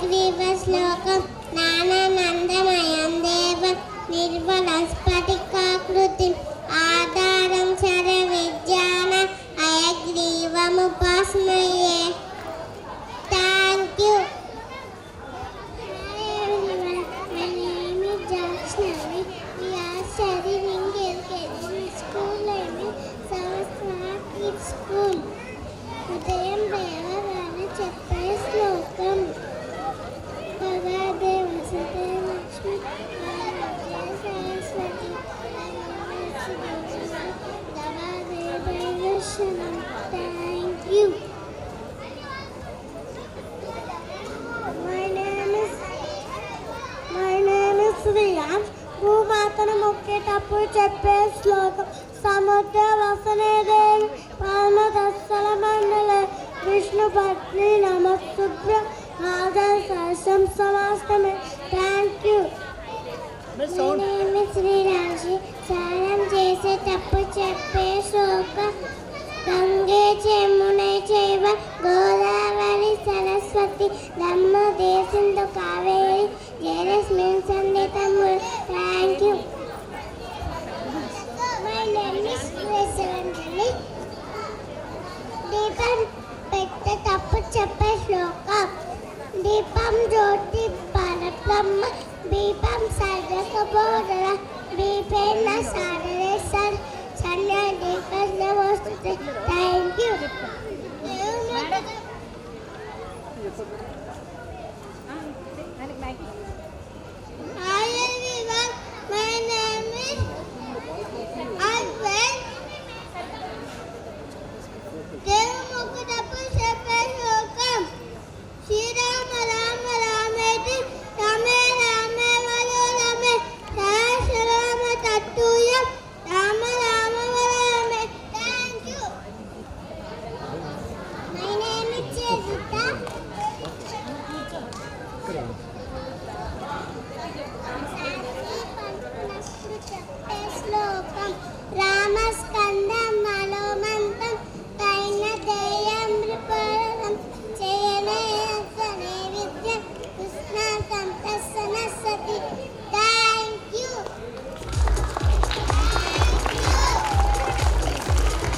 హయగ్రీవ శ్లోకం జ్ఞానానందమయం దేవం నిర్మలస్ఫటికాకృతిం ఆధారం సర్వ విద్యాన హయగ్రీవముపాస్మయే. Thank you. My name is Jashnami. We are studying LKG school name is Savastra Kids School. ఉదయం లేవగానే చెప్పే శ్లోకం భగవదే వసతే లక్ష్మి ఆరాధ్య సరస్వతి భగవదే దర్శనం. Thank you. My name is Shriyam. భూమాతను మొక్కేటప్పుడు చెప్పే శ్లోకం సముద్ర వసనే దేవి పార్వతస్థల మండలే విష్ణు పత్ని నమస్తుభ్ర ఆదర్ సరసం సమాస్తమే. Thank you. My name is Sreerashi. స్నానం చేసేటప్పుడు చెప్పే శ్లోకం గంగే జమునే చైవ గోదావరి సరస్వతి నర్మదే సింధు కావేరి జయలక్ష్మీం సంధితము. Thank you. My name is Vesavanjali. దీపం పెట్టేటప్పుడు చెప్పే శ్లోకం దీపం జ్యోతి పరబ్రహ్మ దీపం సర్వకబోధన దీపేన సాధనే సన్య దీపస్య వస్తుతే. Thank you.